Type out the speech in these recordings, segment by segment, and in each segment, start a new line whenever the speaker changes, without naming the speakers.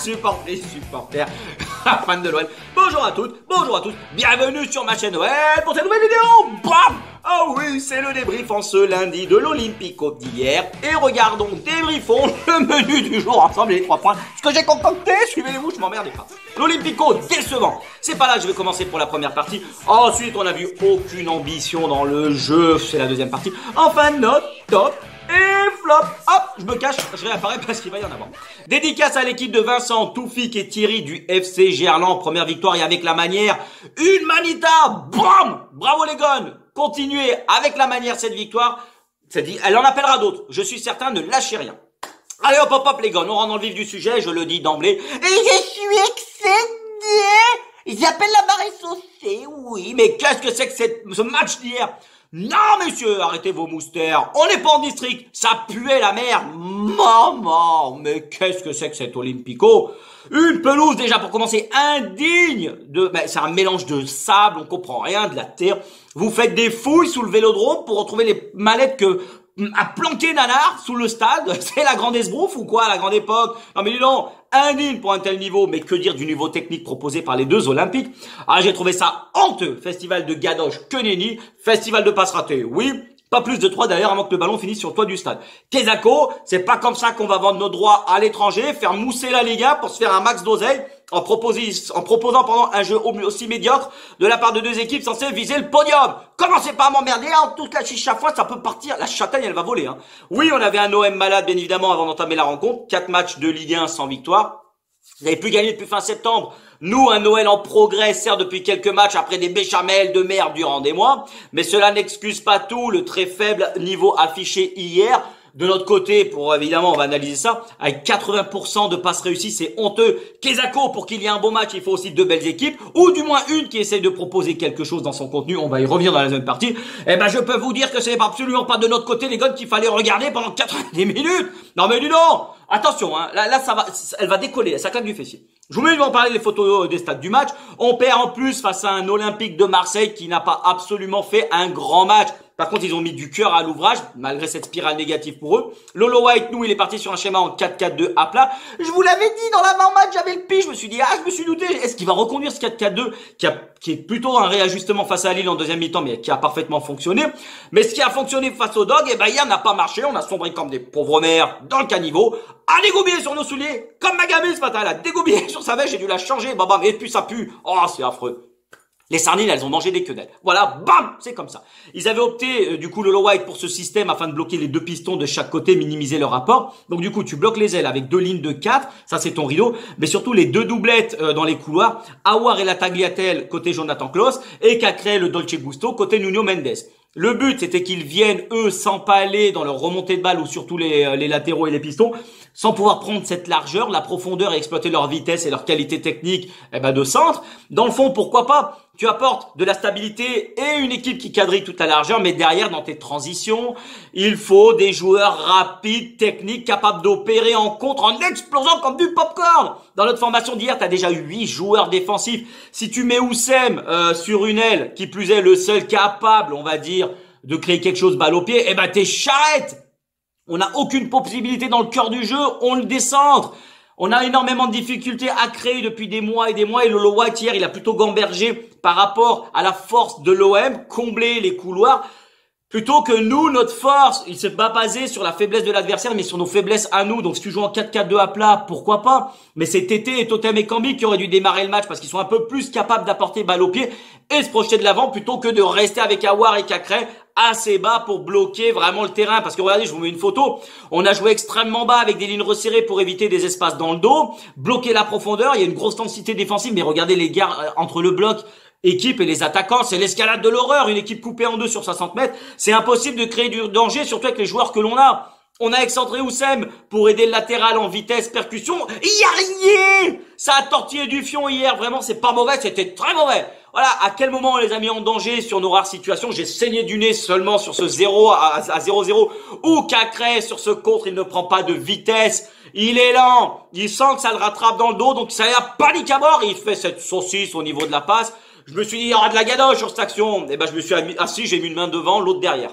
supportrices, supporters, fans de l'OL. Bonjour à toutes, bonjour à tous, bienvenue sur ma chaîne OL pour cette nouvelle vidéo. Bam! Oh oui, c'est le débrief en ce lundi de l'Olympico d'hier. Et regardons, débriefons le menu du jour ensemble, les 3 points. Ce que j'ai concocté, suivez-les-vous, je m'emmerde pas. L'Olympico, décevant. C'est pas là que je vais commencer pour la première partie. Ensuite, on a vu aucune ambition dans le jeu, c'est la deuxième partie. Enfin, note, top. Et flop, hop, je me cache, je réapparais parce qu'il va y en avoir. Dédicace à l'équipe de Vincent, Toufik et Thierry du FC Gerland, première victoire et avec la manière, une manita, bam, bravo les gones, continuez avec la manière cette victoire, elle en appellera d'autres, je suis certain, ne lâchez rien. Allez hop hop hop les gones, on rentre dans le vif du sujet, je le dis d'emblée, et je suis excédé, j'appelle la marée saucée, oui, mais qu'est-ce que c'est que ce match d'hier? Non, messieurs, arrêtez vos moustères. On n'est pas en district. Ça puait la merde. Maman, mais qu'est-ce que c'est que cet Olympico? Une pelouse, déjà, pour commencer, indigne de, c'est un mélange de sable, on comprend rien, de la terre. Vous faites des fouilles sous le vélodrome pour retrouver les mallettes a planqué Nanar sous le stade. C'est la grande esbrouffe ou quoi, la grande époque? Non, mais dis donc, indigne pour un tel niveau, mais que dire du niveau technique proposé par les deux Olympiques? Ah, j'ai trouvé ça honteux. Festival de gadoche, que nenni. Festival de passe raté, oui. Pas plus de 3 d'ailleurs avant que le ballon finisse sur le toit du stade. Kezako, c'est pas comme ça qu'on va vendre nos droits à l'étranger, faire mousser la Liga pour se faire un max d'oseille en proposant pendant un jeu aussi médiocre de la part de deux équipes censées viser le podium. Commencez pas à m'emmerder, hein, toute la chiche à fois, ça peut partir. La châtaigne, elle va voler, hein. Oui, on avait un OM malade, bien évidemment, avant d'entamer la rencontre. 4 matchs de Ligue 1 sans victoire. Vous n'avez plus gagné depuis fin septembre. Nous, un Noël en progrès, certes depuis quelques matchs après des béchamels de merde durant des mois. Mais cela n'excuse pas tout, le très faible niveau affiché hier. De notre côté, évidemment, on va analyser ça, avec 80% de passes réussies, c'est honteux. Kezako, pour qu'il y ait un bon match, il faut aussi 2 belles équipes, ou du moins une qui essaye de proposer quelque chose dans son contenu, on va y revenir dans la deuxième partie. Eh ben, je peux vous dire que ce n'est absolument pas de notre côté, les gars, qu'il fallait regarder pendant 90 minutes. Non mais dis donc, attention, hein, là, elle va décoller, ça claque du fessier. Je vous mets devant parler des photos des stades du match. On perd en plus face à un Olympique de Marseille qui n'a pas absolument fait un grand match. Par contre, ils ont mis du cœur à l'ouvrage, malgré cette spirale négative pour eux. Lolo White, nous, il est parti sur un schéma en 4-4-2 à plat. Je vous l'avais dit, dans l'avant-match, j'avais le pitch. Je me suis dit, je me suis douté. Est-ce qu'il va reconduire ce 4-4-2 qui est plutôt un réajustement face à Lille en deuxième mi-temps, mais qui a parfaitement fonctionné. Mais ce qui a fonctionné face aux Dogs, hier n'a pas marché. On a sombré comme des pauvres mères dans le caniveau. À dégoubiller sur nos souliers, comme ma gamine ce matin, elle a dégoubillé sur sa veste, j'ai dû la changer, bam, et puis ça pue. Oh, c'est affreux. Les sardines, elles ont mangé des quenelles. Voilà, bam, c'est comme ça. Ils avaient opté, du coup, Lolo White pour ce système afin de bloquer les 2 pistons de chaque côté, minimiser leur rapport. Donc, du coup, tu bloques les ailes avec 2 lignes de 4. Ça, c'est ton rideau. Mais surtout, les 2 doublettes dans les couloirs. Awar et la Tagliatelle, côté Jonathan Klaus. Et Cacré, le Dolce Gusto, côté Nuno Mendes. Le but, c'était qu'ils viennent, eux, s'empaler dans leur remontée de balle ou surtout les latéraux et les pistons, sans pouvoir prendre cette largeur, la profondeur et exploiter leur vitesse et leur qualité technique de centre. Dans le fond, pourquoi pas? Tu apportes de la stabilité et une équipe qui quadrille toute la largeur, mais derrière, dans tes transitions, il faut des joueurs rapides, techniques, capables d'opérer en contre en explosant comme du popcorn. Dans notre formation d'hier, tu as déjà eu 8 joueurs défensifs. Si tu mets Oussem sur une aile, qui plus est le seul capable, on va dire, de créer quelque chose balle au pied, t'es charrette. On n'a aucune possibilité dans le cœur du jeu, on le décentre. On a énormément de difficultés à créer depuis des mois et Lolo White hier, il a plutôt gambergé par rapport à la force de l'OM, combler les couloirs. Plutôt que nous, notre force, il s'est pas basé sur la faiblesse de l'adversaire, mais sur nos faiblesses à nous. Donc si tu joues en 4-4-2 à plat, pourquoi pas? Mais c'est Tété et Totem et Cambi qui auraient dû démarrer le match parce qu'ils sont un peu plus capables d'apporter balle au pied et se projeter de l'avant plutôt que de rester avec Awar et Cacré assez bas pour bloquer vraiment le terrain. Parce que regardez, je vous mets une photo. On a joué extrêmement bas avec des lignes resserrées pour éviter des espaces dans le dos, bloquer la profondeur. Il y a une grosse densité défensive, mais regardez les gars entre le bloc équipe et les attaquants, c'est l'escalade de l'horreur, une équipe coupée en 2 sur 60 mètres, c'est impossible de créer du danger, surtout avec les joueurs que l'on a. On a excentré Oussem pour aider le latéral en vitesse, percussion, il y a rien. Ça a tortillé du fion hier, vraiment c'est pas mauvais, c'était très mauvais. Voilà, à quel moment on les a mis en danger sur nos rares situations. J'ai saigné du nez seulement sur ce 0 à 0-0, ou Cacré sur ce contre, il ne prend pas de vitesse. Il est lent, il sent que ça le rattrape dans le dos, donc ça a panique à bord, il fait cette saucisse au niveau de la passe. Je me suis dit, il y aura de la gadoche sur cette action. Je me suis assis, j'ai mis une main devant, l'autre derrière.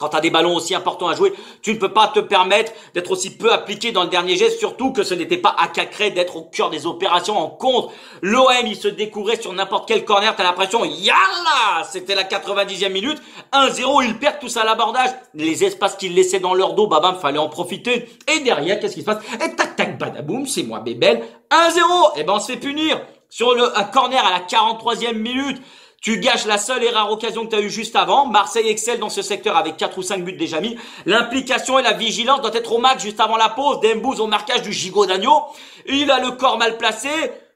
Quand tu as des ballons aussi importants à jouer, tu ne peux pas te permettre d'être aussi peu appliqué dans le dernier geste, surtout que ce n'était pas à Cacré d'être au cœur des opérations en contre. L'OM, il se découvrait sur n'importe quel corner, t'as l'impression, yalla, c'était la 90e minute, 1-0, ils perdent tout ça à l'abordage. Les espaces qu'ils laissaient dans leur dos, babam, fallait en profiter. Et derrière, qu'est-ce qui se passe? Et tac, tac, badaboum, c'est moi, bébelle, 1-0. Et ben, on se fait punir sur un corner à la 43e minute. Tu gâches la seule et rare occasion que tu as eue juste avant. Marseille excelle dans ce secteur avec 4 ou 5 buts déjà mis. L'implication et la vigilance doivent être au max juste avant la pause. Dembouz au marquage du gigot d'agneau. Il a le corps mal placé.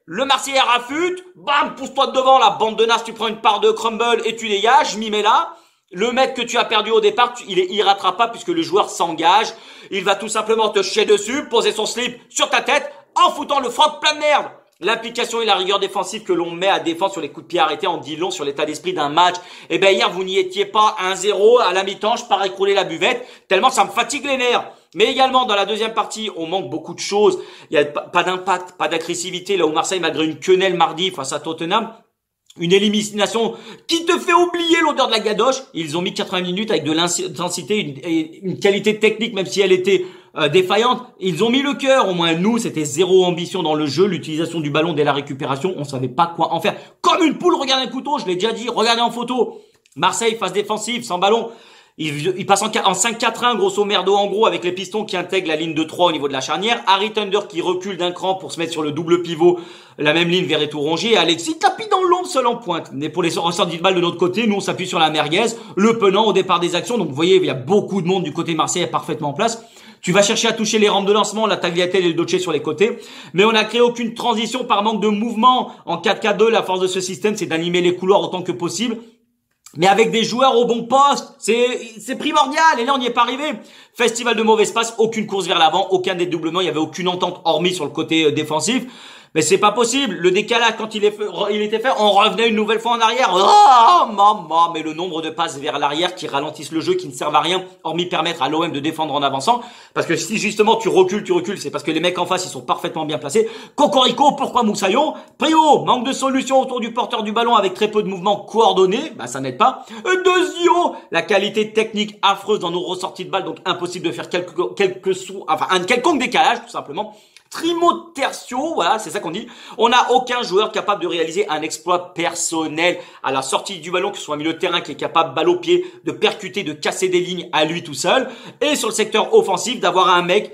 Le Marseillais rafute. Bam, pousse-toi devant, la bande de nas, tu prends une part de crumble et tu dégages. Mimela. Le mec que tu as perdu au départ, il est irrattrapable puisque le joueur s'engage. Il va tout simplement te chier dessus, poser son slip sur ta tête en foutant le froc plein de merde. L'application et la rigueur défensive que l'on met à défendre sur les coups de pied arrêtés en dit long sur l'état d'esprit d'un match. Eh ben hier, vous n'y étiez pas. 1-0 à la mi-temps, je pars écrouler la buvette tellement ça me fatigue les nerfs. Mais également, dans la deuxième partie, on manque beaucoup de choses. Il y a pas d'impact, pas d'agressivité. Là où Marseille, malgré une quenelle mardi face à Tottenham, une élimination qui te fait oublier l'odeur de la gadoche. Ils ont mis 80 minutes avec de l'intensité, une qualité technique, même si elle était défaillante. Ils ont mis le cœur. Au moins, nous, c'était zéro ambition dans le jeu. L'utilisation du ballon dès la récupération, on savait pas quoi en faire. Comme une poule, regardez un couteau, je l'ai déjà dit, regardez en photo. Marseille, phase défensive, sans ballon. Il passe en 5-4-1, grosso merdo en gros, avec les pistons qui intègrent la ligne de 3 au niveau de la charnière. Harry Thunder qui recule d'un cran pour se mettre sur le double pivot, la même ligne vers Rongier. Et Alexis tapis dans l'ombre, seul en pointe. Mais pour les ressorties de balles de notre côté, nous on s'appuie sur la merguez, le penant au départ des actions. Donc vous voyez, il y a beaucoup de monde du côté marseillais parfaitement en place. Tu vas chercher à toucher les rampes de lancement, la Tagliatelle et le Doce sur les côtés. Mais on n'a créé aucune transition par manque de mouvement. En 4-4-2, la force de ce système, c'est d'animer les couloirs autant que possible. Mais avec des joueurs au bon poste, c'est primordial. Et là, on n'y est pas arrivé. Festival de mauvais passe, aucune course vers l'avant, aucun dédoublement. Il y avait aucune entente hormis sur le côté défensif. Mais c'est pas possible. Le décalage, quand il était fait, on revenait une nouvelle fois en arrière. Oh, maman. Mais le nombre de passes vers l'arrière qui ralentissent le jeu, qui ne servent à rien, hormis permettre à l'OM de défendre en avançant. Parce que si justement tu recules, c'est parce que les mecs en face, ils sont parfaitement bien placés. Cocorico, pourquoi Moussaillon? Primo, manque de solution autour du porteur du ballon avec très peu de mouvements coordonnés. Bah, ça n'aide pas. Deuxio, la qualité technique affreuse dans nos ressorties de balles, donc impossible de faire un quelconque décalage, tout simplement. Trimo tertio, voilà, c'est ça qu'on dit. On n'a aucun joueur capable de réaliser un exploit personnel à la sortie du ballon, que ce soit un milieu de terrain qui est capable, balle au pied, de percuter, de casser des lignes à lui tout seul. Et sur le secteur offensif, d'avoir un mec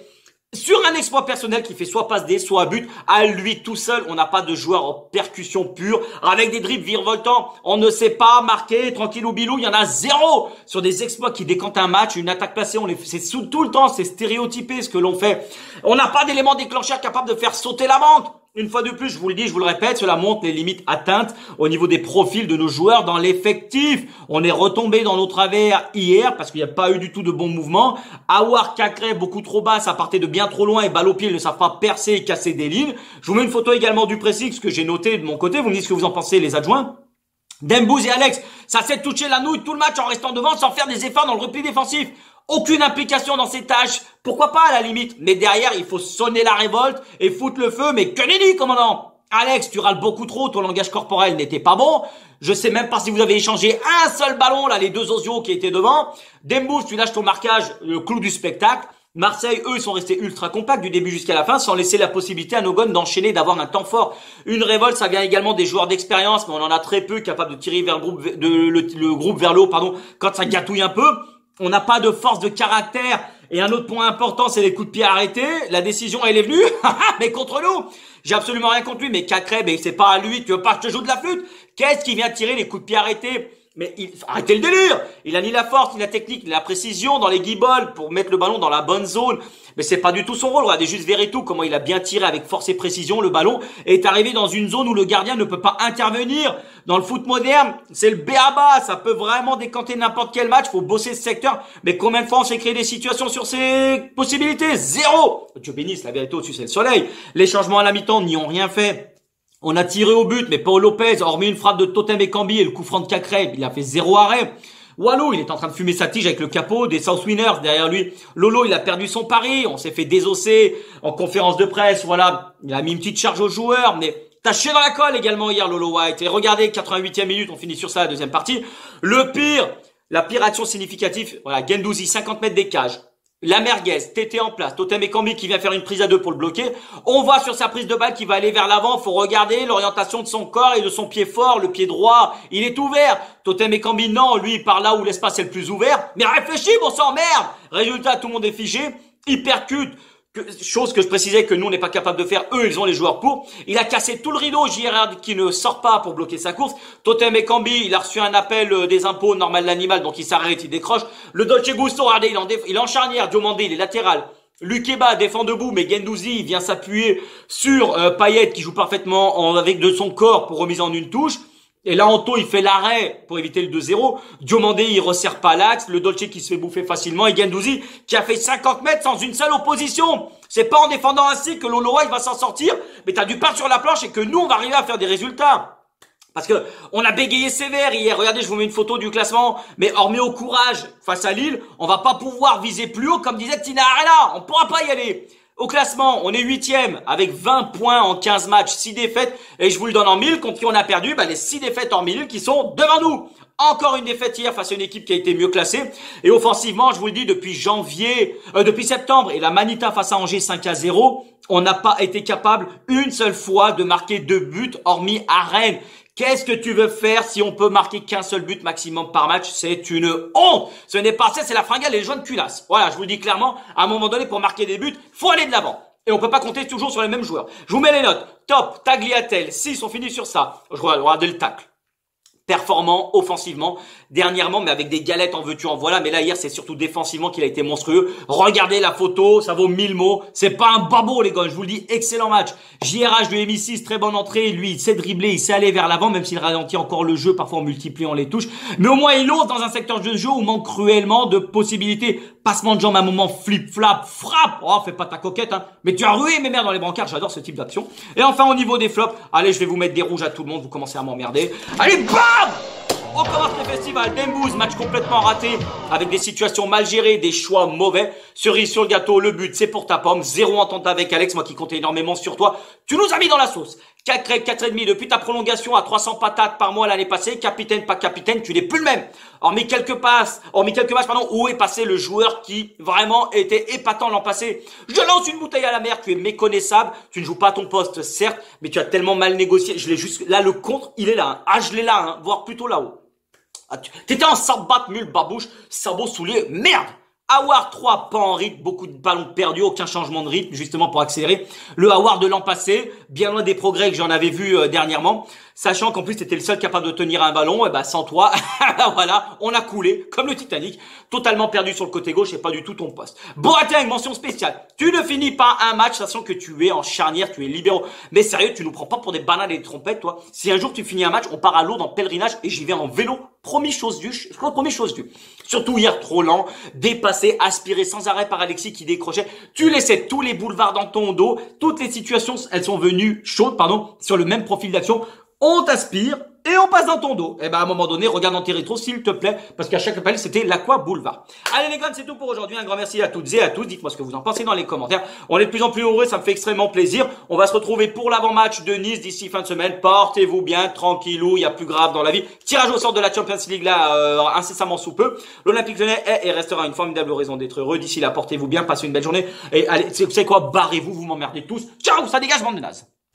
sur un exploit personnel qui fait soit passe D, soit but, à lui tout seul. On n'a pas de joueur en percussion pure, avec des dribbles virevoltants. On ne sait pas marquer, tranquillou bilou, il y en a zéro. Sur des exploits qui décantent un match, une attaque placée, c'est tout le temps, c'est stéréotypé ce que l'on fait. On n'a pas d'élément déclencheur capable de faire sauter la banque. Une fois de plus, je vous le dis, je vous le répète, cela montre les limites atteintes au niveau des profils de nos joueurs dans l'effectif. On est retombé dans nos travers hier parce qu'il n'y a pas eu du tout de bons mouvements. Awar, Cacré, beaucoup trop bas, ça partait de bien trop loin et balle au pied, ils ne savent pas percer et casser des lignes. Je vous mets une photo également du pressing, ce que j'ai noté de mon côté. Vous me dites ce que vous en pensez, les adjoints. Dembouz et Alex, ça s'est touché la nouille tout le match en restant devant sans faire des efforts dans le repli défensif. Aucune implication dans ces tâches. Pourquoi pas à la limite? Mais derrière, il faut sonner la révolte et foutre le feu. Mais que nenni, commandant! Alex, tu râles beaucoup trop, ton langage corporel n'était pas bon. Je sais même pas si vous avez échangé un seul ballon, là, les deux osios qui étaient devant. Dembouz, tu lâches ton marquage, le clou du spectacle. Marseille, eux, ils sont restés ultra compacts du début jusqu'à la fin, sans laisser la possibilité à nos gones d'enchaîner, d'avoir un temps fort. Une révolte, ça vient également des joueurs d'expérience, mais on en a très peu capables de tirer vers le groupe vers le haut, pardon, quand ça gâtouille un peu. On n'a pas de force de caractère. Et un autre point important, c'est les coups de pied arrêtés. La décision, elle est venue, mais contre nous. J'ai absolument rien contre lui, mais Cacré, mais c'est pas à lui. Tu veux pas que je te joue de la flûte? Qu'est-ce qui vient tirer les coups de pied arrêtés? Mais arrêtez le délire! Il a ni la force, ni la technique, ni la précision dans les guibolles pour mettre le ballon dans la bonne zone. Mais c'est pas du tout son rôle. Regardez juste Veretout, comment il a bien tiré avec force et précision le ballon et est arrivé dans une zone où le gardien ne peut pas intervenir. Dans le foot moderne, c'est le b.a.-ba. Ça peut vraiment décanter n'importe quel match. Faut bosser ce secteur. Mais combien de fois on s'est créé des situations sur ces possibilités? Zéro! Dieu bénisse, la vérité au-dessus c'est le soleil. Les changements à la mi-temps n'y ont rien fait. On a tiré au but, mais Paul Lopez, hormis une frappe de Totem et Cambi et le coup franc de Cacré, il a fait zéro arrêt. Wallo, il est en train de fumer sa tige avec le capot, des South Winners derrière lui. Lolo, il a perdu son pari, on s'est fait désosser en conférence de presse, voilà. Il a mis une petite charge aux joueurs, mais t'as chié dans la colle également hier, Lolo White. Et regardez, 88e minute, on finit sur ça, la deuxième partie. Le pire, La pire action significative, voilà, Guendouzi, 50 mètres des cages. La merguez, Tété en place, Totem Ekambi qui vient faire une prise à deux pour le bloquer. On voit sur sa prise de balle qu'il va aller vers l'avant. Faut regarder l'orientation de son corps et de son pied fort. Le pied droit, il est ouvert. Totem Ekambi, non, lui, il part là où l'espace est le plus ouvert. Mais réfléchis, bon sang, merde! Résultat, tout le monde est figé. Il percute. Chose que je précisais que nous, on n'est pas capable de faire. Eux, ils ont les joueurs pour. Il a cassé tout le rideau. Girard qui ne sort pas pour bloquer sa course. Totem Ekambi, il a reçu un appel des impôts normal de l'animal, donc il s'arrête, il décroche. Le Dolce Gusto, regardez, il est en charnière. Diomandé, il est latéral. Lukeba défend debout, mais Guendouzi vient s'appuyer sur Payet qui joue parfaitement avec de son corps pour remise en une touche. Et là, Anto, il fait l'arrêt pour éviter le 2-0. Diomandé, il resserre pas l'axe. Le Dolce qui se fait bouffer facilement. Et Guendouzi qui a fait 50 mètres sans une seule opposition. C'est pas en défendant ainsi que l'Oloa, il va s'en sortir. Mais t'as du pain sur la planche et que nous, on va arriver à faire des résultats. Parce que on a bégayé sévère hier. Regardez, je vous mets une photo du classement. Mais hormis au courage face à Lille, on va pas pouvoir viser plus haut comme disait Tina Arena. On pourra pas y aller. Au classement, on est 8e avec 20 points en 15 matchs, 6 défaites. Et je vous le donne en 1000, contre qui on a perdu, les 6 défaites en 1000 qui sont devant nous. Encore une défaite hier face à une équipe qui a été mieux classée. Et offensivement, je vous le dis, depuis septembre, et la Manita face à Angers 5-0, on n'a pas été capable une seule fois de marquer 2 buts, hormis à Rennes. Qu'est-ce que tu veux faire si on peut marquer qu'un seul but maximum par match? C'est une honte. Ce n'est pas ça, c'est la fringale et les jaunes culasses. Voilà, je vous le dis clairement, à un moment donné, pour marquer des buts, faut aller de l'avant. Et on peut pas compter toujours sur les mêmes joueurs. Je vous mets les notes. Top, Tagliatelle, 6, on finit sur ça. Je regarde le tacle. Performant, offensivement, dernièrement, mais avec des galettes en veux-tu en voilà, mais là hier c'est surtout défensivement qu'il a été monstrueux. Regardez la photo, ça vaut 1000 mots, c'est pas un babo les gars, je vous le dis, excellent match. JRH de MI6, très bonne entrée, lui il sait dribbler, il sait aller vers l'avant, même s'il ralentit encore le jeu, parfois en multipliant les touches, mais au moins il ose dans un secteur de jeu où manque cruellement de possibilités. Passement de jambes à un moment, flip-flap, frappe, oh fais pas ta coquette, hein, mais tu as rué mes mères dans les brancards, j'adore ce type d'action. Et enfin au niveau des flops, allez je vais vous mettre des rouges à tout le monde, vous commencez à m'emmerder. Allez, bam! On commence le festival. Dembouz, match complètement raté, avec des situations mal gérées, des choix mauvais. Cerise sur le gâteau, le but, c'est pour ta pomme. 0 entente avec Alex, moi qui comptais énormément sur toi. Tu nous as mis dans la sauce. 4,5 depuis ta prolongation à 300 patates par mois l'année passée. Capitaine, pas capitaine, tu n'es plus le même. Hormis quelques matchs, où est passé le joueur qui vraiment était épatant l'an passé? Je lance une bouteille à la mer, tu es méconnaissable. Tu ne joues pas à ton poste, certes, mais tu as tellement mal négocié. Je l'ai juste, là, le contre, il est là, hein. Ah, je l'ai là, hein, voire plutôt là-haut. Ah, t'étais en sabbat, mule, babouche, sabot, soulier, merde! Award 3, pas en rythme, beaucoup de ballons perdus, aucun changement de rythme, justement pour accélérer. Le Award de l'an passé, bien loin des progrès que j'en avais vu dernièrement, sachant qu'en plus t'étais le seul capable de tenir un ballon, et sans toi, voilà, on a coulé, comme le Titanic, totalement perdu sur le côté gauche et pas du tout ton poste. Boateng, mention spéciale, tu ne finis pas un match, sachant que tu es en charnière, tu es libéraux. Mais sérieux, tu nous prends pas pour des bananes et des trompettes, toi. Si un jour tu finis un match, on part à Lourdes en pèlerinage et j'y vais en vélo. Promis chose due. Surtout hier, trop lent, dépassé, aspiré sans arrêt par Alexis qui décrochait. Tu laissais tous les boulevards dans ton dos. Toutes les situations, elles sont venues chaudes, sur le même profil d'action. On t'aspire et on passe dans ton dos. Et à un moment donné, regarde dans tes rétros, s'il te plaît, parce qu'à chaque appel, c'était l'Aqua Boulevard. Allez les gars, c'est tout pour aujourd'hui. Un grand merci à toutes et à tous. Dites-moi ce que vous en pensez dans les commentaires. On est de plus en plus heureux, ça me fait extrêmement plaisir. On va se retrouver pour l'avant-match de Nice d'ici fin de semaine. Portez-vous bien, tranquillou, il y a plus grave dans la vie. Tirage au sort de la Champions League là, incessamment sous peu. L'Olympique Lyonnais est et restera une formidable raison d'être heureux. D'ici là, portez-vous bien, passez une belle journée. Et allez, vous savez quoi, barrez-vous, vous m'emmerdez tous. Ciao, ça dégage, bande de nazes.